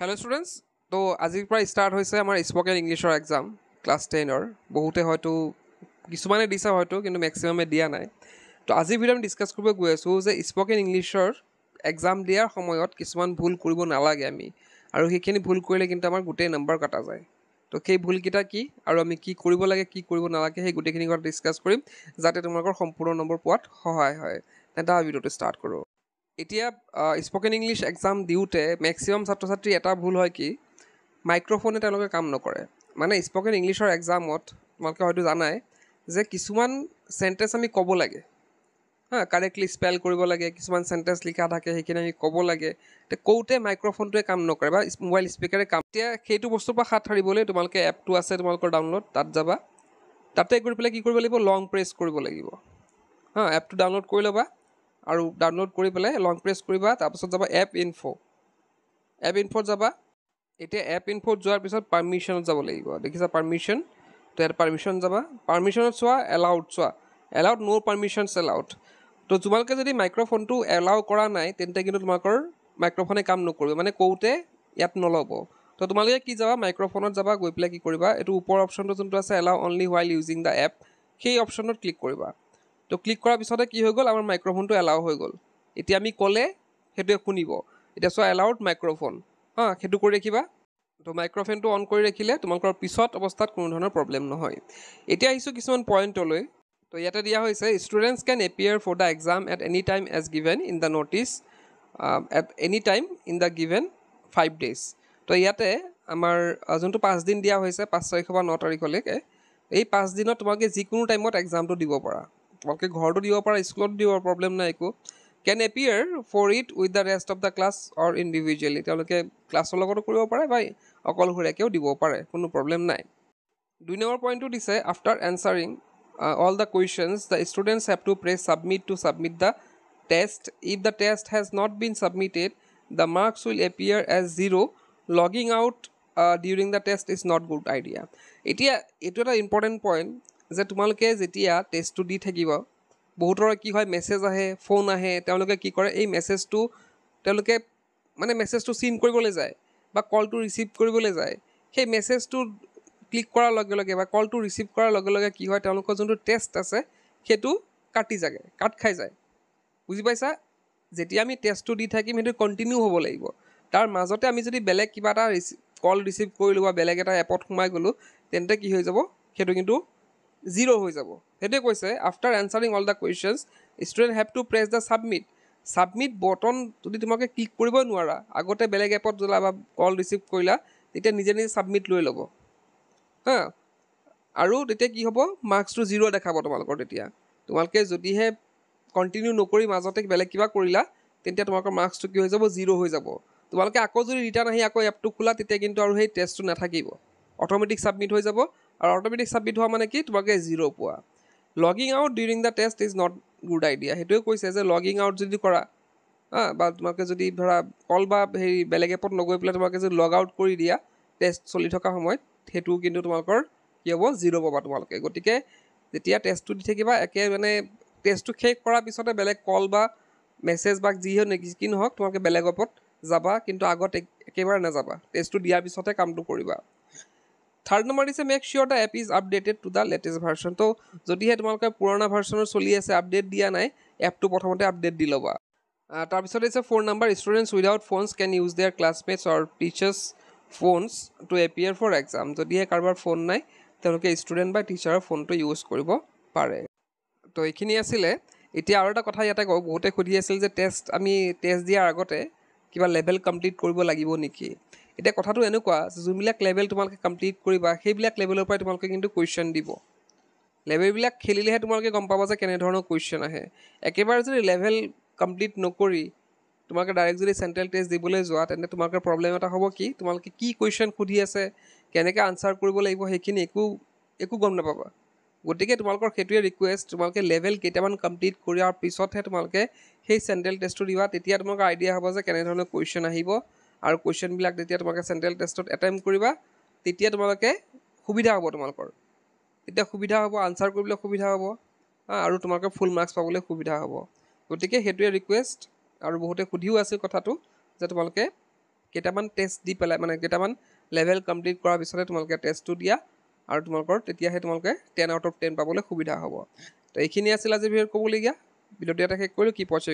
Hello students, তো আজিৰ পৰা ষ্টাৰ্ট হৈছে আমাৰ স্পকেন ইংলিছৰ এক্সাম ক্লাছ 10ৰ বহুতে হয়তো কিছুমানে দিছে হয়তো কিন্তু ম্যাক্সিমামে দিয়া নাই তো আজিৰ ভিডিঅ'ত আমি ডিসকাস কৰিব গৈ আছো যে স্পকেন ইংলিছৰ এক্সাম দিয়াৰ সময়ত কিছুমান ভুল কৰিব নালাগে আমি আৰু সেইখিনি ভুল কৰিলে কিন্তু আমাৰ গোটেই নম্বৰ কাটা যায় তো সেই ভুলকেইটা কি আৰু আমি কি কৰিব লাগে কি কৰিব নালাগে সেই গোটেইখিনি কথা ডিসকাস কৰিম যাতে তোমালোকৰ সম্পূৰ্ণ নম্বৰ পোৱাত সহায় হয় তেন্তে ভিডিঅ'টো ষ্টাৰ্ট কৰোঁ এতিয়া স্পকেন ইংলিছ এক্সাম দিওঁতে ম্যাক্সিমাম ছাত্ৰ ছাত্ৰী এটা ভুল হয় কি মাইক্ৰোফোনে তেওঁলোকে কাম নকৰে মানে স্পকেন ইংলিছৰ এক্সামত তোমালোকে হয়তো জানাই যে কিছুমান সেন্টেন্স আমি ক'ব লাগে কাৰেক্টলি স্পেল কৰিব লাগে কিছুমান সেন্টেন্স লিখা থাকে সেইখিনি আমি ক'ব লাগে তে কওঁতে মাইক্ৰোফোনটোৱে কাম নকৰে বা মোবাইল স্পিকাৰে কাম এতিয়া সেইটো বস্তুৰ পৰা হাত সাৰিবলৈ তোমালোকে এপটো আছে তোমালোকৰ ডাউনলোড তাত যাবা তাতে গৈ পেলাই কি কৰিব লাগিব লং প্ৰেছ কৰিব লাগিব এপটো ডাউনলোড কৰি ল'বা আৰু ডাউনলোড কৰি পেলাই লং প্ৰেছ কৰিবা তাৰপিছত যাবা এপ ইনফোত যাবা এতিয়া এপ ইনফোত যোৱাৰ পিছত পাৰমিশ্যনত যাব লাগিব দেখিছা পাৰমিশ্যন তো ইয়াত পাৰমিশ্যন যাবা পাৰমিশ্যনত চোৱা এলাউড নো পাৰমিশ্যনছ এলাউড তো তোমালোকে যদি মাইক্ৰোফোনটো এলাউ কৰা নাই তেন্তে কিন্তু তোমালোকৰ মাইক্ৰোফোনে কাম নকৰিব মানে কওঁতে ইয়াত নল'ব তো তোমালোকে কি যাবা মাইক্ৰোফোনত যাবা গৈ পেলাই কি কৰিবা এইটো ওপৰ অপশ্যনটো যোনটো আছে allow only while using the app সেই অপশ্যনত ক্লিক কৰিবা তো ক্লিক কৰাৰ পিছতে কি হৈ গ'ল আমাৰ মাইক্ৰোফোনটো এলাউ হৈ গ'ল এতিয়া আমি ক'লে সেইটোৱে শুনিব এতিয়া চোৱা এলাউড মাইক্ৰোফোন সেইটো কৰি ৰাখিবা তো মাইক্ৰোফোনটো অন কৰি ৰাখিলে তোমালোকৰ পিছত অৱস্থাত কোনো ধৰণৰ প্ৰব্লেম নহয় এতিয়া আহিছোঁ কিছুমান পইণ্টলৈ তো ইয়াতে দিয়া হৈছে students can appear for the exam at any time as given in the notice at any time in the given 5 days তো ইয়াতে আমাৰ যোনটো 5 দিন দিয়া হৈছে 5 তাৰিখৰ পৰা 9 তাৰিখলৈকে এই 5 দিনত তোমালোকে যিকোনো টাইমত এক্সামটো দিব পাৰা তোমালোকে ঘৰতো দিব পাৰা স্কুলত দিব প্ৰব্লেম নাই একো can appear for it with the rest of the class or individually তেওঁলোকে ক্লাছৰ লগতো কৰিব পাৰে বা অকলশৰীয়াকৈও দিব পাৰে কোনো প্ৰব্লেম নাই 2 নম্বৰ পইণ্টটো দিছে after এনচাৰিং all the questions the students have to press submit to submit the test if the test has not been submitted the marks will appear as 0 logging out during the test is not good idea এতিয়া এইটো এটা important point যে তোমালোকে যেতিয়া টেষ্টটো দি থাকিব বহুতৰ কি হয় মেছেজ আহে ফোন আহে তেওঁলোকে কি কৰে এই মেছেজটো তেওঁলোকে মানে মেছেজটো সিন কৰিবলৈ যায় বা কলটো ৰিচিভ কৰিবলৈ যায় সেই মেছেজটো ক্লিক কৰাৰ লগে লগে বা কলটো ৰিচিভ কৰাৰ লগে লগে কি হয় তেওঁলোকৰ যোনটো টেষ্ট আছে সেইটো কাট খাই যায় বুজি পাইছা যেতিয়া আমি টেষ্টটো দি থাকিম সেইটো কণ্টিনিউ হ'ব লাগিব তাৰ মাজতে আমি যদি বেলেগ কিবা এটা কল ৰিচিভ কৰিলোঁ বা বেলেগ এটা এপত সোমাই গ'লোঁ তেন্তে কি হৈ যাব সেইটো কিন্তু 0 হৈ যাব সেইটোৱে কৈছে after answering all the questions student have to press the submit button যদি তোমালোকে ক্লিক কৰিবই নোৱাৰা আগতে বেলেগ এপত যোৱা বা কল ৰিচিভ কৰিলা তেতিয়া নিজে ছাবমিট লৈ ল'ব আৰু তেতিয়া কি হ'ব মাৰ্কছটো 0 দেখাব তোমালোকৰ তেতিয়া তোমালোকে যদিহে কণ্টিনিউ নকৰি মাজতে বেলেগ কিবা কৰিলা তেতিয়া তোমালোকৰ মাৰ্কছটো কি হৈ যাব 0 হৈ যাব তোমালোকে আকৌ যদি ৰিটাৰ্ণ আহি আকৌ এপটো খোলা তেতিয়া কিন্তু আৰু সেই টেষ্টটো নাথাকিব অট'মেটিক ছাবমিট হৈ যাব আৰু অট'মেটিক ছাবমিট হোৱা মানে কি তোমালোকে 0 পোৱা logging out during the taste is not good idea সেইটোৱে কৈছে যে লগিং আউট যদি কৰা বা তোমালোকে যদি ধৰা কল বা হেৰি বেলেগ এপত নগৈ পেলাই তোমালোকে যদি লগ আউট কৰি দিয়া টেষ্ট চলি থকা সময়ত সেইটো কিন্তু তোমালোকৰ কি হ'ব 0 পাবা তোমালোকে গতিকে যেতিয়া টেষ্টটো দি থাকিবা একে মানে টেষ্টটো শেষ কৰাৰ পিছতে বেলেগ কল বা মেছেজ বা যি নহওক তোমালোকে বেলেগ এপত যাবা কিন্তু আগত একেবাৰে নাযাবা টেষ্টটো দিয়াৰ পিছতে কামটো কৰিবা 3rd নম্বৰ দিছে make sure the app is updated to the latest version তো যদিহে তোমালোকে পুৰণা ভাৰ্চনৰ চলি আছে আপডেট দিয়া নাই এপটো প্ৰথমতে আপডেট দি ল'বা তাৰপিছত দিছে 4 number students without phones can use their classmates or teachers phones to appear for exam যদিহে কাৰোবাৰ ফোন নাই তেওঁলোকে ষ্টুডেণ্ট বা টিচাৰৰ ফোনটো ইউজ কৰিব পাৰে তো এইখিনি আছিলে এতিয়া আৰু এটা কথা ইয়াতে কওঁ বহুতে সুধি আছিল যে আমি টেষ্ট দিয়াৰ আগতে কিবা লেভেল কমপ্লিট কৰিব লাগিব নেকি এতিয়া কথাটো এনেকুৱা যোনবিলাক লেভেল তোমালোকে কমপ্লিট কৰিবা সেইবিলাক লেভেলৰ পৰাই তোমালোকে কিন্তু কুৱেশ্যন দিব লেভেলবিলাক খেলিলেহে তোমালোকে গম পাবা যে কেনেধৰণৰ কুৱেশ্যন আহে একেবাৰে যদি লেভেল কমপ্লিট নকৰি তোমালোকে ডাইৰেক্ট যদি চেণ্ট্ৰেল টেষ্ট দিবলৈ যোৱা তেন্তে তোমালোকৰ প্ৰব্লেম এটা হ'ব কি তোমালোকে কি কুৱেশ্যন সুধি আছে কেনেকৈ আনচাৰ কৰিব লাগিব সেইখিনি একো গম নাপাবা গতিকে তোমালোকৰ সেইটোৱে ৰিকুৱেষ্ট তোমালোকে লেভেল কেইটামান কমপ্লিট কৰাৰ পিছতহে তোমালোকে সেই চেণ্ট্ৰেল টেষ্টটো দিবা তেতিয়া তোমালোকৰ আইডিয়া হ'ব যে কেনেধৰণৰ কুৱেশ্যন আহিব আৰু কুৱেশ্যনবিলাক যেতিয়া তোমালোকে চেণ্ট্ৰেল টেষ্টত এটেম্প কৰিবা তেতিয়া তোমালোকে সুবিধা হ'ব তোমালোকৰ তেতিয়া সুবিধা হ'ব আনচাৰ কৰিবলৈ সুবিধা হ'ব আৰু তোমালোকে ফুল মাৰ্কছ পাবলৈ সুবিধা হ'ব গতিকে সেইটোৱে ৰিকুৱেষ্ট আৰু বহুতে সুধিও আছিল কথাটো যে তোমালোকে কেইটামান টেষ্ট দি পেলাই মানে কেইটামান লেভেল কমপ্লিট কৰাৰ পিছতে তোমালোকে টেষ্টটো দিয়া আৰু তোমালোকৰ তেতিয়াহে তোমালোকে 10 আউট অফ 10 পাবলৈ সুবিধা হ'ব। তো এইখিনি আছিল আজি ভিডিঅ'ত ক'বলগীয়া। ভিডিঅ'টো এটা শেষ কৰিলোঁ। কি পইণ্ট